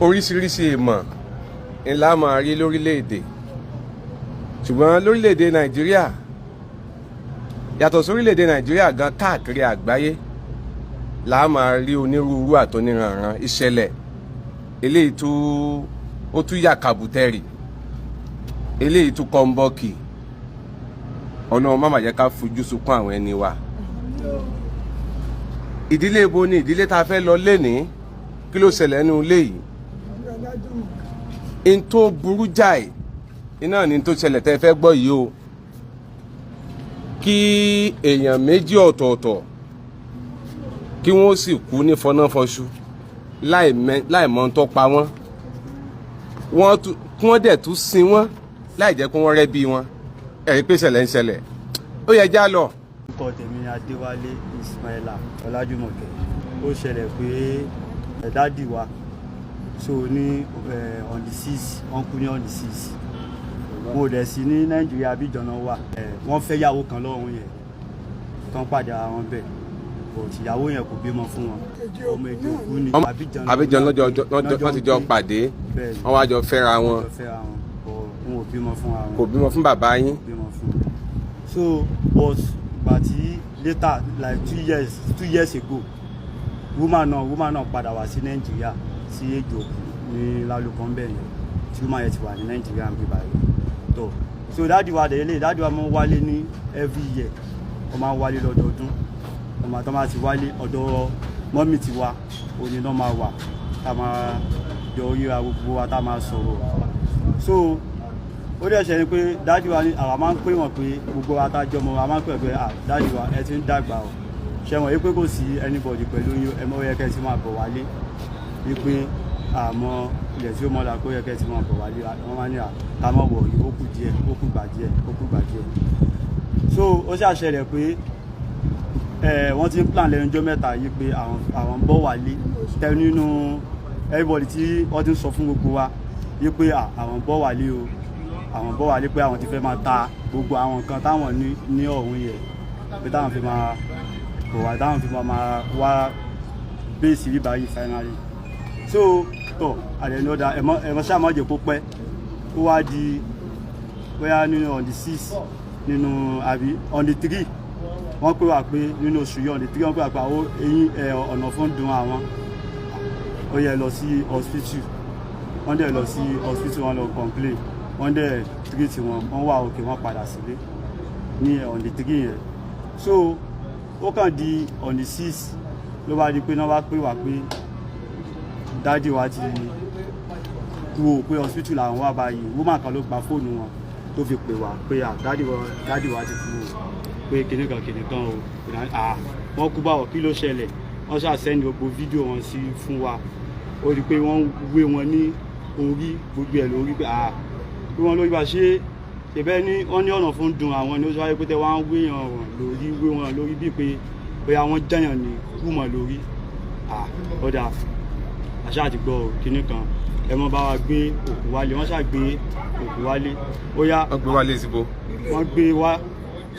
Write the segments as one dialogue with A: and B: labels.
A: oríṣiríṣi ìmọ̀ ńlá máa rí lórílẹ̀‐èdè ṣùgbọ́n lórílẹ̀‐èdè Nàìjíríà yàtọ̀ sórílẹ̀‐èdè Nàìjíríà gan káàkiri àgbáyé là á máa rí onírúurú àtọ́níranran ìṣẹ̀lẹ̀ eléyìí tó ó tún yà kàbùtẹ́rì eléyìí tún kọ́ ń bọ́ọ̀kì ọ̀nà má mà jẹ́ ká fojú sunkún àwọn ẹni wa. Ìdílé ibo ni ìdílé tá a fẹ́ lọ lénìí kí ló ṣẹlẹ̀ nínú ilé yìí in tó burú jáì iná ní tó ṣẹlẹ̀ tẹ́ fẹ́ gbọ́ yìí o kí èèyàn méjì ọ̀tọ̀ọ̀tọ̀ kí wọ́n sì kú ní fọnáfọṣù láì mọ̀ tó pa wọ́n kí wọ́n dẹ̀ tún sin wọ́n láì jẹ́ kí wọ́n rẹ́ bí wọn ẹ̀rí pé ṣẹlẹ̀ ń ṣẹlẹ̀ ó yẹ já lọ.
B: orúkọ tèmi ni Adéwálé Ismaila Ọlájúmọ̀kẹ́. Ó ṣẹlẹ̀ pé dádì wa so ní on the 6 wọ́n kú ní on the 6 mo dẹ̀ sí ní Nàìjíríà Abidjan wà wọ́n fẹ́ yàwó kan lọ́hùn yẹn tán padà wọn bẹ̀ ìyàwó yẹn kò bímọ fún wọn ọmọ èdè òkú ní
A: Abidjan lọ́jọ́ ti jọ pàdé wọ́n wá jọ fẹ́ra wọn
B: wọn ò bímọ fún wa
A: kò bímọ fún bàbá yín.
B: So but bàtí later like 2 years ago woman náà padà wá sí Nàìjíríà sí èdè òkú ní lálùkọ́ bẹ́ẹ̀ yẹn tí woman yẹn ti wà ní Nàìjíríà ń bí báyìí tó so dáàdi wa dẹ̀ lé dáàdi wa máa ń wálé ní every year wọ́n máa ń wálé lọ́dọọdún ọmọ àtọ́ máa ti wálé ọ̀dọ̀ mọ́mì ti wa òní náà máa wà tá máa jọ ríra gbogbo wa tá máa sọ̀rọ̀ so ó dẹ̀ ṣe ni pé dáàdi wa ní àwa máa ń pè wọ́n pé gbogbo wa tá jọmọ wa máa ń pè pé dáàdi wa ẹ ti ń dàgbà o ṣe wọ̀nyí pé kò sí anybody pẹ̀lú ẹmọ yẹ kẹ́ ẹ ti máa bọ̀ wálé wípé àmọ́ ilẹ̀ tí ó mọ́la kó yẹ kẹ́ ẹ ti máa bọ̀ wálé wọ́n máa ní àtàmọ́ wọ̀ yìí ó kù díẹ̀ ó kù gbà díẹ̀ so ó ṣàṣẹlẹ̀ pé wọ́n ti ń plan lẹ́nu ọjọ́ mẹ́ta yìí pé àwọn ń bọ̀ wálé tẹ nínú everybody tí wọ́n ti ń sọ fún gbogbo wa yìí pé àwọn ń bọ̀ wálé o àwọn ń bọ̀ wálé pé àwọn ti fẹ́ máa ta gbogbo àwọn nǹkan táwọn ní ọ̀hún yẹn pé táwọn fi máa bọ̀ wá táwọn fi máa wá bẹ́ẹ̀sì rí báyìí finally so tọ̀ àdẹ̀nọ́dà ẹ̀mọ́ sáà máa jẹ́ kó pẹ́ ó wá di bóyá nínú on the 6 nínú àbí on the 3 wọ́n pè wá pé nínú oṣù yìí on the 3 wọ́n pè wá pé àwọn eyín ọ̀nà fún dùn àwọn ó yẹ lọ sí hospital wọ́n dẹ̀ lọ sí hospital wọ́n lọ complain wọ́n dẹ̀ treat wọ́n wà òkè wọ́n padà sílé ní on the 3 yẹn so ó kàn di on the 6 ló bá di pé náà wá pè wá pé dáàdì wa ti kú o pé hospital làwọn wá báyìí woman kan ló gba fóònù wọn tó fi pè wá pé dáàdì wa ti kú o pé kìnìkan o wọ́n kú báwọ̀ kí ló ṣẹlẹ̀ wọ́n ṣàṣẹ́ni gbogbo fídíò wọn sí fún wa ó rí pé wọ́n wé wọn ní orí gbogbo ẹ̀ lórí pé pé wọ́n lórí bá ṣe ṣẹbẹ́ ní wọ́n ní ọ̀nà fún dùn àwọn ní ó sọ wáyé pé tẹ́ wọ́n wé wọn lórí bíi pé bóyá wọ́n jẹ́yàn ní kúmọ̀ lórí ọ̀dà àṣà àti gbọ́ kìíní kan ẹ mọ́ bá wa gbé òkú wálé wọ́n ṣàgbé òkú wálé ó yá
A: wọ́n gbé wálé síbò
B: wọ́n gbé wá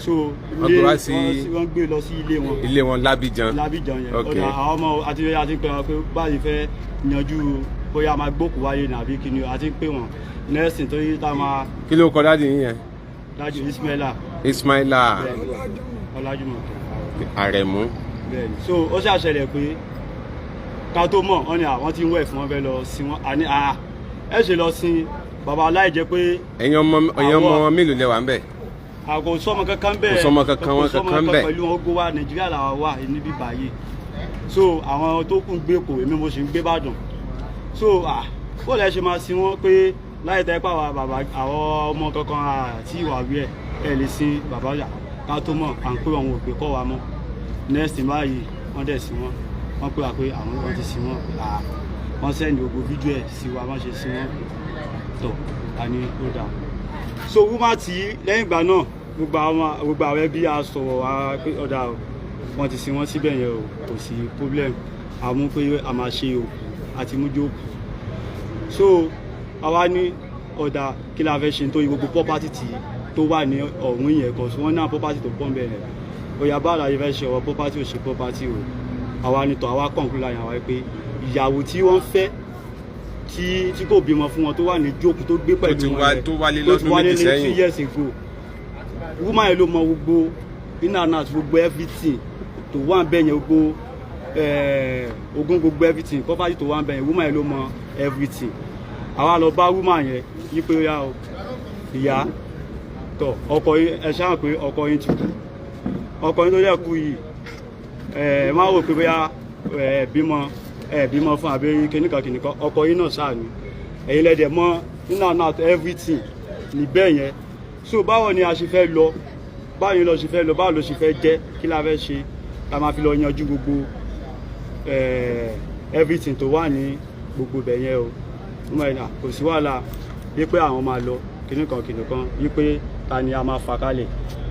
B: so wọ́n gbé lọ sí ilé wọn
A: l'Abidjan
B: yẹn ọ̀dà àwọn ọmọ àti pé wọn pé báyìí fẹ́ yanjú bóyá máa gbókù wálé nàbí kìíní àti pé wọn nẹ́ẹ̀sìn tó yí tá máa.
A: kí ló kọ dáàdì yín yẹn.
B: dáàdì
A: Ismaila
B: Ọlájúmọ̀kẹ́
A: Àrẹ̀mú.
B: bẹ́ẹ̀ni so ó ṣàṣẹlẹ̀ pé ká tó mọ̀ wọ́n ní àwọn tí ń wẹ̀ fún wọn fẹ́ lọ sí wọn àní ẹ ṣe lọ sin bàbá aláìjẹ́ pé.
A: ẹ̀yin ọmọ mélòó lẹ wà ń bẹ̀.
B: àgọ́ sọmọ kankan bẹ́ẹ̀
A: kò sọmọ kankan bẹ́ẹ̀
B: pẹ̀lú wọn gbó wa Nàìjíríà làwọn wà níbí báyìí so àwọn tó kún gbé kò èmi mo sì ń gbé Ìbàdàn so bó lẹ ṣe máa sin wọn pé láì tẹ́ pàwọ́ bàbá àwọn ọmọ kankan àti ìwà rí ẹ̀ lè sin bàbá yà ká tó mọ̀ à ń pé àwọn òpè kọ́ wa mọ́ next báyìí wọ́n dẹ̀ sí wọ́n pè wá pé àwọn ti sí wọn wọ́n sẹ́ni gbogbo fídíò ẹ̀ sí wa wọ́n ṣe sí wọn tọ̀ ká ní ó dà so woman tí lẹ́yìn ìgbà náà gbogbo àwọn ẹbí a sọ̀rọ̀ wa pé ọ̀dà wọ́n ti sí wọn síbẹ̀ yẹn o kò sí problem àmú pé a máa ṣe òkú àti mújú òkú so àwa ní ọ̀dà kí la fẹ́ ṣe nítorí gbogbo property tó wà ní ọ̀hún yẹn kan so wọ́n náà property tó pọ̀ bẹ̀rẹ̀ òyà báàlà yìí fẹ́ ṣe ọ̀rọ̀ property ò ṣe property o àwa nìtọ̀ àwa kọ̀ǹkúlà yẹn àwa pé ìyàwó tí wọ́n fẹ́ tí kò bímọ fún wọn tó wà ní jókòó tó gbé pẹ̀lú wọn yẹn
A: tó wálé lọ́dún méjì sẹ́yìn
B: 2 years ago woman yẹn ló mọ gbogbo in and out gbogbo everything tó wà ń bẹ̀ yẹn gbogbo ogún gbogbo everything property tó wà ń bẹ̀ yẹn woman yẹn ló mọ everything àwa lọ bá woman yẹn yí pé ó yá o ìyá tọ ọkọ yín ẹ ṣáà pé ọkọ yín ti kú ọkọ yín tó yẹ kú yìí ẹ má wò pé bóyá bímọ fún àbí kìnnìkan ọkọ yín náà ṣáà ni ẹ̀yin lẹ́dẹ̀ mọ́ in and out everything níbẹ̀ yẹn so báwo ni a ṣe fẹ́ lọ báwo ni lọ ṣe fẹ́ lọ báwo ló ṣe fẹ́ jẹ́ kí la fẹ́ ṣe la máa fi lọ yanjú gbogbo everything tó wà ní gbogbo bẹ̀ yẹn o kò sí wàhálà wípé àwọn máa lọ kìnnìkan wípé ta ni a máa fà kalẹ̀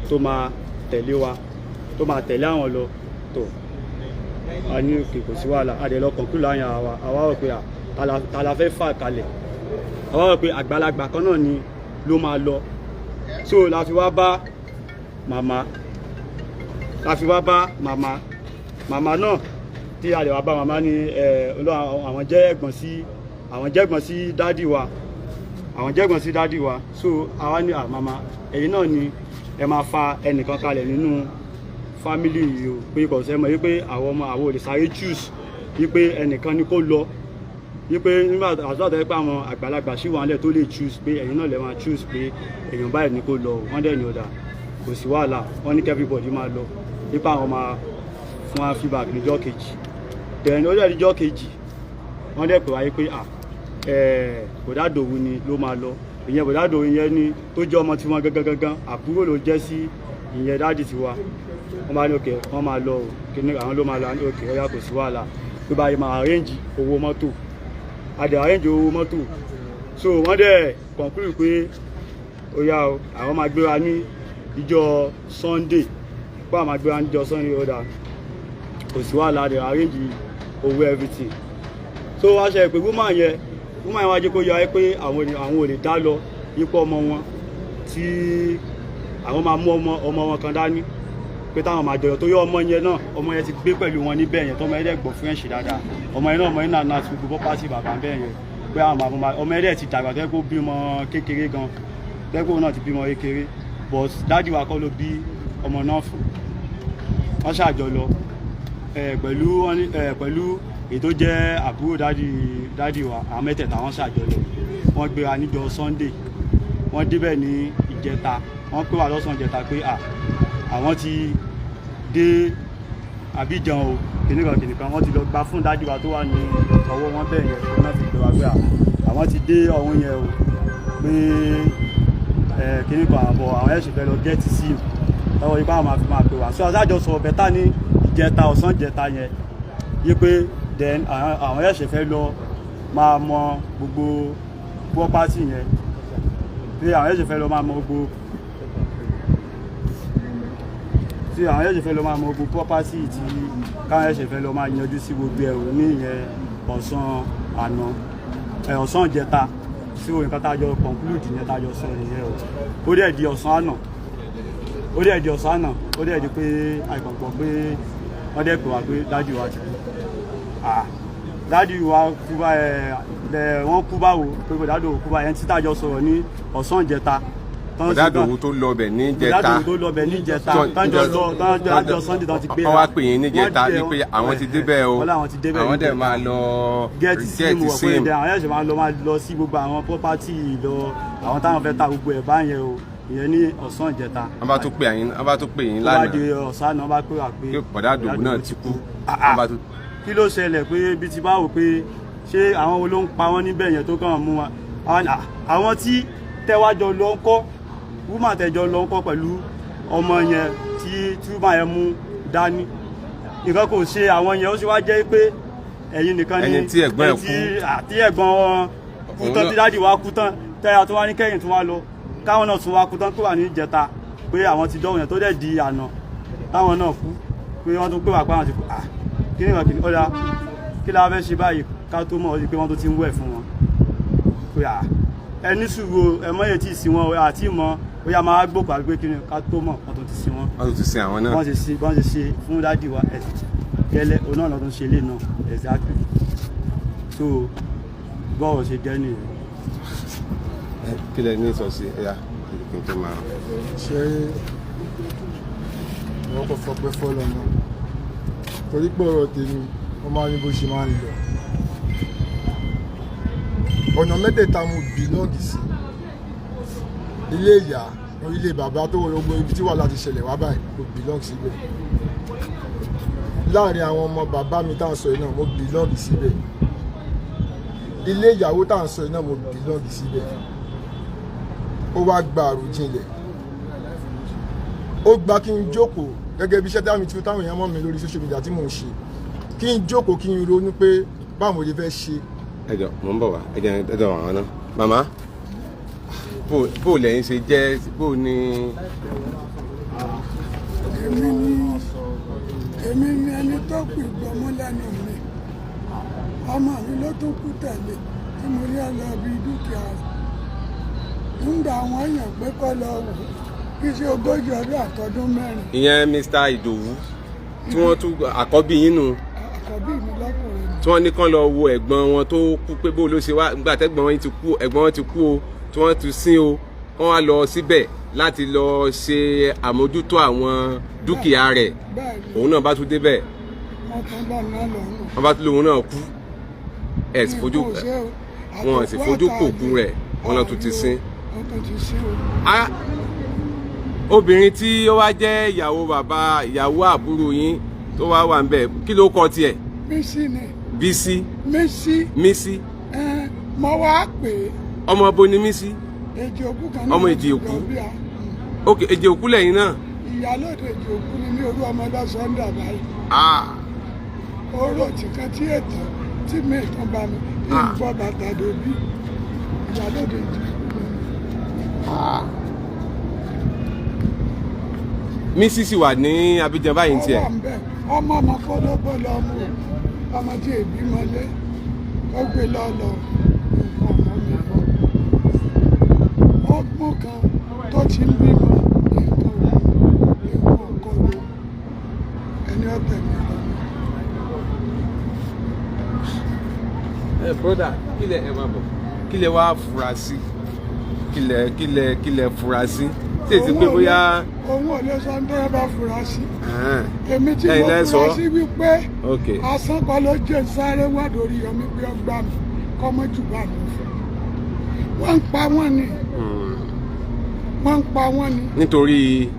B: tó máa tẹ̀lé wa tó máa tẹ̀lé àwọn lọ tó a ní òkè kò sí wàhálà a dẹ̀ lọ kọ̀ǹkúlù àyàn àwa rò pé ta la fẹ́ fà kalẹ̀ àwa rò pé àgbàlagbà kan náà ni ló máa lọ so la fi wá bá màmá náà tí a lè wá bá màmá ní àwọn jẹ́ ẹ̀gbọ́n sí dádì wa àwọn jẹ́gbọ́n sí dádì wa so àwa ní màmá ẹ̀yin náà ni ẹ máa fa ẹnìkan kalẹ̀ nínú fámílì yìí o pé kò sẹ́mọ̀ wípé àwọn ò lè sáré choose wípé ẹnìkan ni kó lọ wípé nígbà àtúntò pé àwọn àgbàlagbà sí wọn lẹ̀ tó lè choose pé ẹ̀yin náà lè máa choose pé èèyàn báyìí ni kó lọ wọ́n dẹ̀ ní ọ̀dà kò sí wàhálà wọ́n ní everybody máa lọ nípa àwọn máa fún wa feedback níjọ́ kejì then ó dẹ̀ níjọ́ kejì wọ́n dẹ̀ pè wáyé pé bọ̀dá Dòwú ni ló máa lọ ìyẹn bọ̀dá Dòwú yẹn ni tó jẹ́ ọmọ tiwọn gangan àbúrò ló jẹ́ sí ìyẹn dáàdì tiwa wọ́n bá ní òkè wọ́n máa lọ kíní àwọn ló máa lọ ní òkè ọ̀yà kò sí wàhálà tó bá yẹ máa arrange owó mọ́tò àdè arrange owó mọ́tò so wọ́n dẹ̀ conclude pé ọ̀yà àwọn máa gbéra ní ìjọ Sunday pé àwọn máa gbéra ní ìjọ Sunday ọ̀dà kò sí wàhálà àdè arrange owó everything so wá ṣe pé woman yẹn wá jẹ́ kó yọ ẹ́ pé àwọn ò lè dá lọ ipò ọmọ wọn tí àwọn máa mú ọmọ wọn kan dání pé táwọn máa jọyọ̀ tó yọ ọmọ yẹn náà ọmọ yẹn ti gbé pẹ̀lú wọn níbẹ̀ yẹn tọmọ yẹn dẹ̀ gbọ́ French dáadáa ọmọ yẹn náà ti gbogbo pátì bàbá bẹ́ẹ̀ yẹn pé ọmọ yẹn dẹ̀ ti dàgbà tẹ́ kó bímọ kékeré gan tẹ́ kó náà ti bímọ kékeré but dáàdì wa kọ́ ló bí ọmọ náà fún wọ́n ṣàjọ lọ pẹ̀lú ètò jẹ́ àbúrò dádì wa àwọn mẹ́tẹ̀ẹ̀ta wọ́n ṣàjọlọ wọ́n gbéra níjọ́ Sunday wọ́n débẹ̀ ní ìjẹta wọ́n pè wá lọ́sàn ìjẹta pé àwọn ti dé Abidjan o kìnìkan wọ́n ti lọ gba fún dádì wa tó wà ní ọwọ́ wọn bẹ́ẹ̀ yẹn wọ́n náà fi gbé wa pé àwọn ti dé ọ̀hún yẹn o pé kìnìkan àbọ̀ àwọn ẹ̀ṣẹ̀ fẹ́ lọ gẹ́ẹ̀tì sí lọ́wọ́ ipá àwọn máa pè wá so àṣàjọ sọ̀rọ̀ bẹ́tà ní ìjẹta ọ̀sán ìjẹta yẹn yí pé then àwọn ẹ̀ṣẹ̀ fẹ́ lọ máa mọ gbogbo property yẹn pé àwọn ẹ̀ṣẹ̀ fẹ́ lọ máa mọ gbogbo property tí káwọn ẹ̀ṣẹ̀ fẹ́ lọ máa yanjú sí gbogbo ẹ̀rù ní ìyẹn ọ̀sán ìjẹta sí òun nǹkan tájọ conclude yẹn tájọ sọ ìyẹn ó dẹ̀ di ọ̀sán àná ó dẹ̀ di pé àìkọ̀pọ̀ pé wọ́n dẹ̀ pè wá pé dájú wa ti kú dáàdì wa kú bá wọ́n kú báwo pé bọ̀dá Dòwú kú bá ẹni tí tájọ sọ̀rọ̀ ní ọ̀sán ìjẹta
A: bọ̀dá Dòwú tó lọ bẹ̀ ní ìjẹta
B: tánjọ Sunday tán ti gbé
A: wọ́n wá pè yín ní ìjẹta ní pé àwọn ti débẹ̀ o àwọn dẹ̀ máa lọ
B: gẹ́ẹ̀tì síìmù ọ̀pẹ́ àwọn ẹ̀ṣẹ̀ máa lọ sí gbogbo àwọn property lọ àwọn táwọn fẹ́ ta gbogbo ẹ̀ báyẹn o ìyẹn ní ọ̀sán ìjẹta
A: wọ́n bá tó pè yín lánàá
B: wọ́n bá di ọ̀sán náà wọ́n bá pè wá pé
A: bọ̀dá Dòwú náà ti kú
B: kí ló ṣẹlẹ̀ pé bí ti bá wò pé ṣé àwọn wo ló ń pa wọ́n níbẹ̀ yẹn tó kàn mú wa àwọn tí tẹ́wájọ lọ ń kọ́ woman tẹ́jọ lọ ń kọ́ pẹ̀lú ọmọ yẹn tí woman yẹn mú dání nǹkan kò ṣe àwọn yẹn ó sì wá jẹ́ pé ẹ̀yin nìkan ni
A: ẹni tí ẹ̀gbọ́n ẹ̀ kú
B: àti ẹ̀gbọ́n wọn kú tán tí dáàdì wa kú tán tẹ́yà tó wá ní kẹ́yìn tó wá lọ káwọn náà tún wá kú tán tó wà ní ìjẹta pé àwọn ti dọ́wọ́ yẹn tó dẹ̀ di àná táwọn náà kú pé wọ́n tún pé wà pé àwọn ti kú kìnnìkan ọ̀dà kí la fẹ́ ṣe báyìí ká tó mọ̀ ọ́ sí pé wọ́n tó ti ń wẹ̀ fún wọn pé ẹni sùúrù ẹmọ́yẹ tí ì sí wọn àti ìmọ̀ ó yá máa gbòkó àgbé kí ni ká tó mọ̀ wọ́n tó ti sí wọn.
A: wọ́n tó ti sin àwọn náà.
B: wọ́n ti ṣe fún dádì wa gẹ́lẹ́ òun náà lọ́dún ṣe lé náà exactly so bọ́ọ̀ ṣe jẹ́ nìyẹn.
A: kí lẹ ní sọ sí ẹ̀yà kí n tó máa.
C: ṣé wọ́n kò fọ pé fọ́lọ́ náà torí pé ọ̀rọ̀ tèmi wọ́n máa ní bó ṣe máa ń lọ. ọ̀nà mẹ́tẹ̀ẹ̀ta mo bìlọ́ọ̀gì sí ilé ìyá ilé bàbá tó wọlé ogun ibi tí wà láti ṣẹlẹ̀ wá báyìí mo bìlọ́ọ̀gì síbẹ̀. láàrin àwọn ọmọ bàbá mi tá à ń sọ yìí náà mo bìlọ́ọ̀gì síbẹ̀. ilé ìyàwó tá à ń sọ yìí náà mo bìlọ́ọ̀gì síbẹ̀. ó wá gba àròjinlẹ̀ ó gba kí n jókòó gẹ́gẹ́ bí iṣẹ́ táwọn èèyàn mọ̀ mi lórí social media tí mò ń ṣe kí n jókòó kí n ronú pé báwo mo lè fẹ́ ṣe.
A: ẹjọ mò ń bọ̀ wá ẹjọ àwọn náà màmá bó lẹ́yìn ṣe jẹ́ bó ní.
D: èmi ni ẹni tó kù ìgbọ́mú lẹ́nu mi ọmọ mi ló tún kú tẹ̀lé tí mo rí ọlọ́bí dúkìá rẹ̀ nígbà àwọn èèyàn pé kọ́ lọ wò kí ṣe 40 ọdún àtọdún 4.
A: ìyẹn Mr. Ìdòwú tí wọ́n tún àkọ́bí yín nù.
D: àkọ́bí mi lọ́kùnrin mi.
A: tí wọ́n ní kán lọ wo ẹ̀gbọ́n wọn tó kú pé bó ló ṣe wá nígbà tẹ́gbọ́n wọn ti kú ẹ̀gbọ́n wọn ti kú o tí wọ́n ti sin o kán wá lọ síbẹ̀ láti lọ ṣe àmójútó àwọn dúkìá rẹ̀ òun náà bá tún débẹ̀ wọ́n bá tún lóun náà kú ẹ̀ sì fojú wọn sì fojú kòkú rẹ̀ wọ́n lọ tún ti sin. obìnrin tí ó wá jẹ́ ìyàwó àbúrò yín tó wá wà ń bẹ̀ kí ló kọ tiẹ̀.
D: Bísí ni.
A: Bísí.
D: Mísí. mo wá pè é.
A: ọmọ bo ni Mísí.
D: Èjì Òkú kan náà.
A: ọmọ Èjì Òkú. ok Èjì Òkú lẹ́yìn náà.
D: ìyálòdè Èjì Òkú ni ní orú ọmọ lọ́sàn-án dàbá yìí. oró tìkan tí ètò tí mi ìtàn bá mi kí n gbọ́ bàtà dòbí ìyálòdè Èjì Òkú.
A: Mísí sì wà ní Abidjan báyìí ní tiẹ̀.
D: ọmọ kọlọ́bọ̀ lọ mú ọmọ tí èbí mọ́lé ó gbé lọ́lọ́ ọmọ mi bọ̀ ọgbọ́n kan tó ti ń bímọ nǹkan ọkọ ló ẹni ọ̀tẹ̀ mi lọ.
A: broda kílẹ̀ ẹ máa bọ̀ kílẹ̀ wá fura sí kílẹ̀ fura sí tí èsì pé bóyá.
D: òun ò lè sọ ní bá fura sí. èmi tí mo fura sí wípé asán kan ló jẹ́ sáré wá lórí yọmí pé ọgbà mi kọ́mọ́ jù bá mi fún. wọ́n ń pa wọ́n ni. wọ́n ń pa wọ́n ni.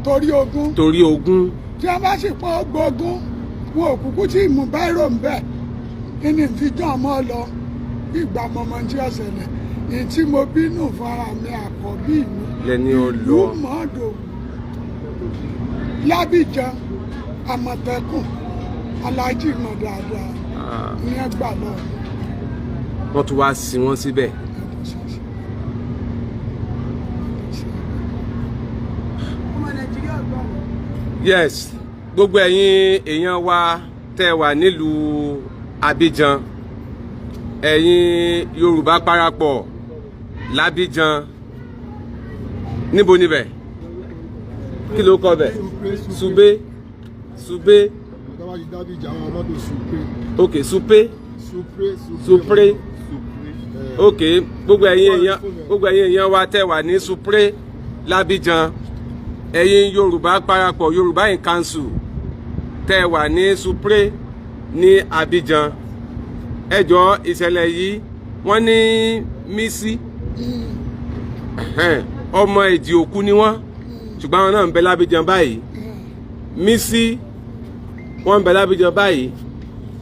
A: torí
D: ogún.
A: torí ogún.
D: tí a bá sì pọ̀ ogún wọn ò kúkú tí ìmú báírò ń bẹ̀ kí ni fi jọ́ ọmọ lọ ìgbà mọ́mọ́ tí ó ṣẹlẹ̀ èyí tí mo bínú fara mi àkọ́bí mi.
A: lẹ́ni ó lọ.
D: ìlú mọ́dọ̀ lábìjan àmọ̀tẹ́kùn aláàjì mọ̀ dáadáa ní ẹgbà náà.
A: wọ́n tún wá sí wọn síbẹ̀. yes gbogbo ẹ̀yin èèyàn wa tẹ́ wà nílùú Abidjan ẹ̀yin Yorùbá parapọ̀ l'Abidjan níbo níbẹ̀ kí ló kọ́ bẹ̀ Sube ok Supre ok gbogbo ẹ̀yin èèyàn wa tẹ́ wà ní Supre l'Abidjan ẹ̀yin Yorùbá parapọ̀ Yorùbá in Council tẹ́ wà ní Supre ní Abidjan ẹ jọ̀ọ́ ìṣẹ̀lẹ̀ yìí wọ́n ní Mísí ọmọ Èjì Òkú ni wọ́n ṣùgbọ́n àwọn náà ń bẹ l'Abidjan báyìí Mísí wọ́n ń bẹ l'Abidjan báyìí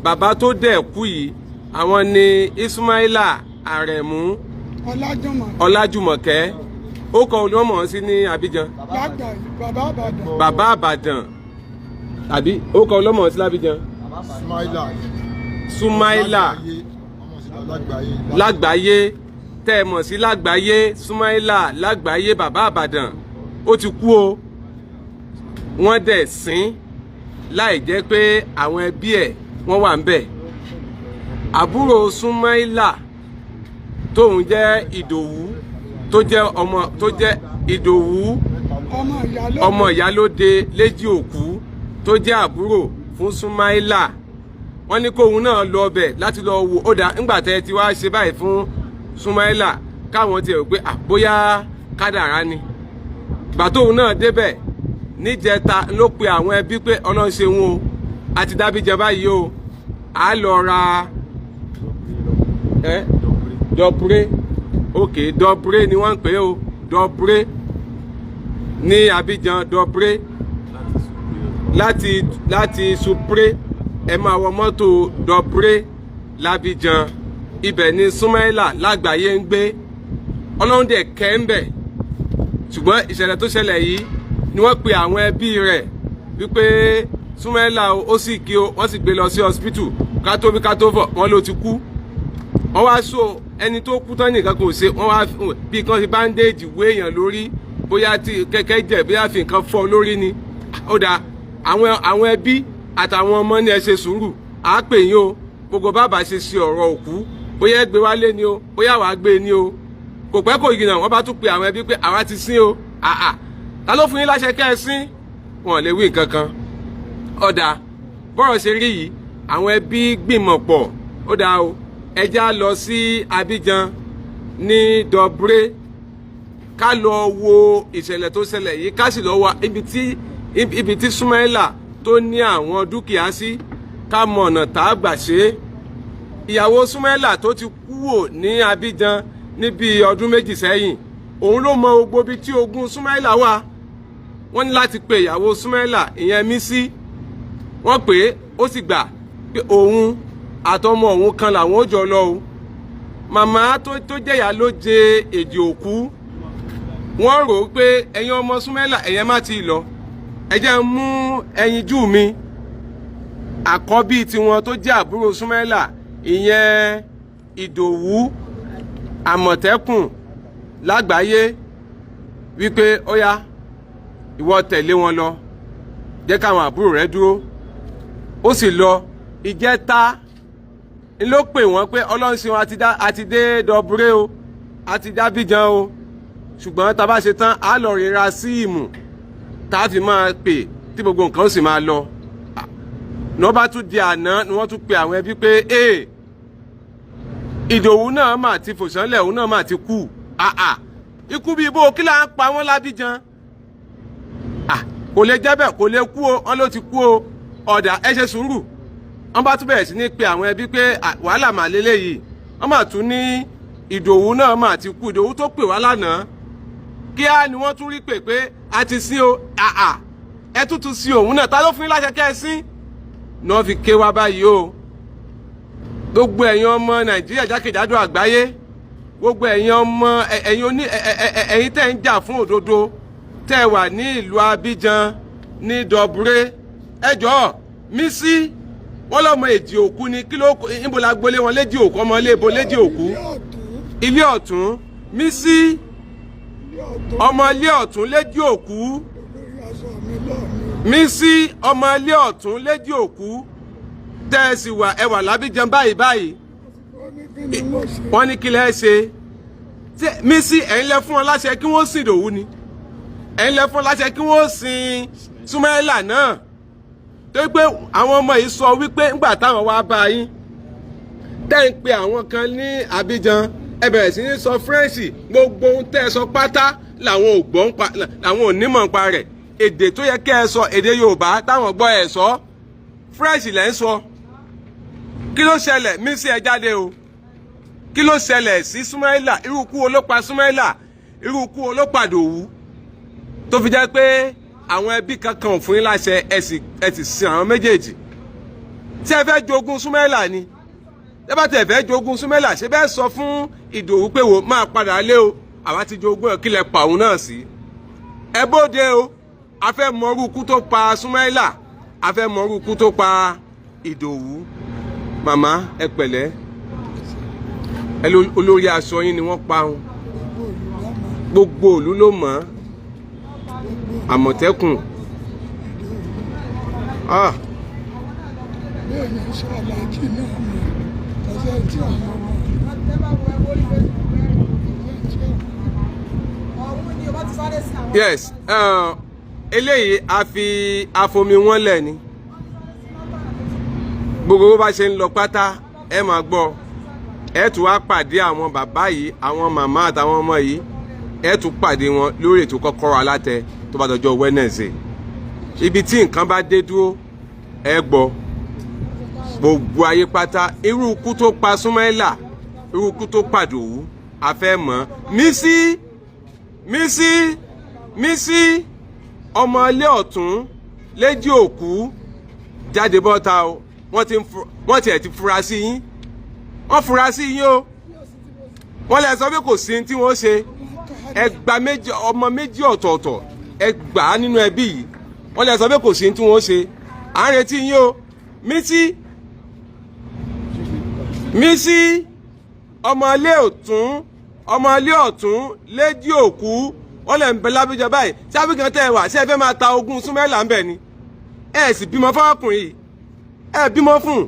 A: bàbá tó dẹ̀ kú yìí àwọn ni Ismaila Aremu Ọlájùmọ̀kẹ́ ó kọ olómọ̀ sí ní Abidjan bàbá Àbàdàn tàbí ó kọ olómọ̀ sí l'Abidjan Sumaila lágbàáyé tẹ́ ẹ mọ̀ sí lágbàáyé Sumaila lágbàáyé bàbá Àbàdàn ó ti kú o wọ́n dẹ̀ sin láì jẹ́ pé àwọn ẹbí ẹ̀ wọ́n wà ń bẹ̀ àbúrò Sumaila tóun jẹ́ Ìdòwú tó jẹ́ Ìdòwú ọmọ ìyálóde l'Èjì Òkú tó jẹ́ àbúrò fún Sumaila wọ́n ní kóun náà lọ ọbẹ̀ láti lọ wo ó dá ńgbà tẹ́ ti wá ṣe báyìí fún Súnmáìlà káwọn tiẹ̀ rò pé bóyá kádàrá ni. Ìgbà tóun náà débẹ̀ níjẹta ló pe àwọn ẹbí pé Ọlọ́run ṣeun o àti d'Abidjan báyìí o à lọ ra dọ̀bré dọ̀bré ni wọ́n ń pè o dọ̀bré ní Abidjan dọ̀bré láti Supré ẹ máa wọ mọ́tò dọ̀bré l'Abidjan ibẹ̀ ni Súnmáìlà lágbàáyé ń gbé Ọlọ́run dẹ̀ kẹ́ ń bẹ̀ ṣùgbọ́n ìṣẹ̀lẹ̀ tó ṣẹlẹ̀ yìí ni wọ́n pe àwọn ẹbí rẹ̀ wípé Súnmáìlà ó sì kí o wọ́n sì gbé lọ sí hospital ká tó fọ̀ wọ́n ló ti kú wọ́n wá so ẹni tó kú tán nìkan kò ṣe wọ́n wá bí kan fi bandage wé èèyàn lórí bóyá tí kẹ́kẹ́ jẹ̀ bóyá fi nǹkan fọ́ lórí ni ó dáa àwọn ẹbí àtàwọn ọmọ ní ẹ ṣe sùúrù à pè yín o gbogbo bàbá ṣe ṣe ọ̀rọ̀ òkú bóyá ẹ gbé wálé ni o bóyá wàá gbé ni o kò pẹ́ kò yìnà wọ́n bá tún pe àwọn ẹbí pé àwa ti sín o ta ló fún yín láṣẹ kẹ́ ẹ sín wọn lè wí nǹkan kan ọ̀dà bọ́rọ̀ ṣe rí yìí àwọn ẹbí gbìmọ̀ pọ̀ ó dáa o ẹja lọ sí Abidjan ní dọ̀bré ká lọ wo ìṣẹ̀lẹ̀ tó ṣẹlẹ̀ yìí ká sì lọ wá ibi tí Súnmáìlà tó ní àwọn dúkìá sí ká mọ ọ̀nà tá a gbà ṣe é ìyàwó Súnmáìlà tó ti kúrò ní Abidjan níbi ọdún méjì sẹ́yìn òun ló mọ gbogbo ibi tí ogún Súnmáìlà wà wọ́n ní láti pe ìyàwó Súnmáìlà ìyẹn Mísí wọ́n pè é ó sì gbà pé òun àtọmọ òun kan làwọn ó jọ lọ o màmá tó jẹ̀yà ló jẹ èdè òkú wọ́n rò ó pé ẹ̀yin ọmọ Súnmáìlà ẹ̀yẹn má ti lọ ẹ jẹ́ ń mú ẹyinjú mi àkọ́bí tiwọn tó jẹ́ àbúrò Súnmáìlà ìyẹn Ìdòwú Àmọ̀tẹ́kùn lágbàáyé wípé ó yá ìwọ tẹ̀lé wọn lọ jẹ́ káwọn àbúrò rẹ dúró ó sì lọ ìjẹta ló pè wọ́n pé Ọlọ́run ṣeun àti dé dọ̀bré o àti d'Abidjan o ṣùgbọ́n tá a bá ṣe tán á lọ rira síìmù tá a fi máa pè tí gbogbo nǹkan ó sì máa lọ ní wọ́n bá tún di àná ni wọ́n tún pe àwọn ẹbí pé Ìdòwú náà mà ti fòṣánlẹ̀ òun náà mà ti kú ikú bíi bó kí là ń pa wọ́n l'Abidjan kò lè jẹ́ bẹ́ẹ̀ kò lè kú o wọ́n ló ti kú o ọ̀dà ẹ ṣe sùúrù wọ́n bá tún bẹ̀rẹ̀ sí ní pe àwọn ẹbí pé wàhálà mà lélẹ́yìí wọ́n mà tún ní Ìdòwú náà mà ti kú Ìdòwú tó pè wá lánàá kíá ni wọ́n tún rí pé a ti sí o ẹ tútù sí òun náà ta ló fún yín láṣẹ kẹ́ ẹ sí ní wọ́n fi ké wá báyìí o gbogbo ẹ̀yin ọmọ Nàìjíríà jákèjádò àgbáyé gbogbo ẹ̀yin ọmọ ẹ̀yin tẹ́ ń jà fún òdodo tẹ́ wà ní ìlú Abidjan ní dọ̀bré ẹ jọ̀ọ́ Mísí wọ́n lọ́mọ èjì òkú ni kí ló níbo la gbolé wọn léjì òkú ọmọ ilé ibo léjì òkú ilé ọ̀tún Mísí ọmọ ilé ọ̀tún léjì òkú Mísí ọmọ ilé ọ̀tún léjì òkú tẹ́ ẹ sì wà ẹ wà l'Abidjan báyìí wọ́n ní kí lẹ́ ṣe Mísí ẹ̀yin lẹ fún wọn láṣẹ kí wọ́n sìn Ìdòwú ni ẹ̀yin lẹ fún wọn láṣẹ kí wọ́n sìn Súnmáìlà náà tó pé àwọn ọmọ yìí sọ wípé ńgbà táwọn wá bá yín tẹ́ ń pe àwọn kan ní Abidjan ẹ bẹ̀rẹ̀ sí ní sọ French gbogbo ohun tẹ́ ẹ sọ pátá làwọn ò gbọ́ làwọn ò nímọ̀ nípa rẹ̀ èdè tó yẹ kẹ́ ẹ sọ èdè Yorùbá táwọn gbọ́ ẹ sọ French lẹ́ ń sọ kí ló ṣẹlẹ̀ Mísí ẹ jáde o kí ló ṣẹlẹ̀ sí Súnmáìlà irú ikú wo ló pa Súnmáìlà irú ikú wo ló pa Ìdòwú tó fi jẹ́ pé àwọn ẹbí kankan fún yín láṣẹ ẹ sì sin àwọn méjèèjì tí ẹ fẹ́ jogún Súnmáìlà ni ẹ bá tẹ̀ fẹ́ jogún Súnmáìlà ṣe bẹ́ẹ̀ sọ fún Ìdòwú pé wò máa padà lé o àwa ti jogún ẹ̀ kílẹ̀ pa òun náà sí ẹ bóde o a fẹ́ mọrú ikú tó pa Súnmáìlà a fẹ́ mọrú ikú tó pa Ìdòwú màmá ẹ pẹ̀lẹ́ ẹ olórí aṣọ yín ni wọ́n pa òun gbogbo ìlú ló mọ̀ ọ́ Àmọ̀tẹ́kùn
D: bẹ́ẹ̀ ni iṣẹ́ aláàjì náà ni ọ̀sẹ̀ tí àwọn ọmọ
A: yes eléyìí a fi afomi wọn lẹ̀ ni gbogbo bó bá ṣe ń lọ pátá ẹ máa gbọ́ ẹ tún wá pàdé àwọn bàbá yìí àwọn màmá àtàwọn ọmọ yìí ẹ tún pàdé wọn lórí ètò Kọ́kọ́rọ́ Alátẹ tó bá dọjọ́ Wednesday. Ibi tí nǹkan bá dé dúró ẹ gbọ́ gbogbo ayé pátá irú ikú tó pa Súnmẹ́là irú ikú tó pàdòwú a fẹ́ mọ̀. Mísí ọmọ ilé ọ̀tún Léjì Òkú jáde bọ́ta o wọ́n tiẹ̀ ti fura sí yín wọ́n fura sí yín o wọ́n lè sọ pé kò sí tí wọ́n ṣe ẹgbà méjì ọmọ méjì ọ̀tọ̀ọ̀tọ̀ ẹgbà nínú ẹbí yìí wọ́n lè sọ pé kò sí tí wọ́n ṣe à ń retí yín o. Mísí ọmọ ilé ọ̀tún Léjì Òkú wọ́n lè ń bẹ lábíjọ báyìí tí Abígan tẹ́ ẹ wà ṣé ẹ fẹ́ máa ta ogún Súnmẹ́là ń bẹ̀ ni ẹ sì bímọ fún ọkùnrin yìí ẹ bímọ fún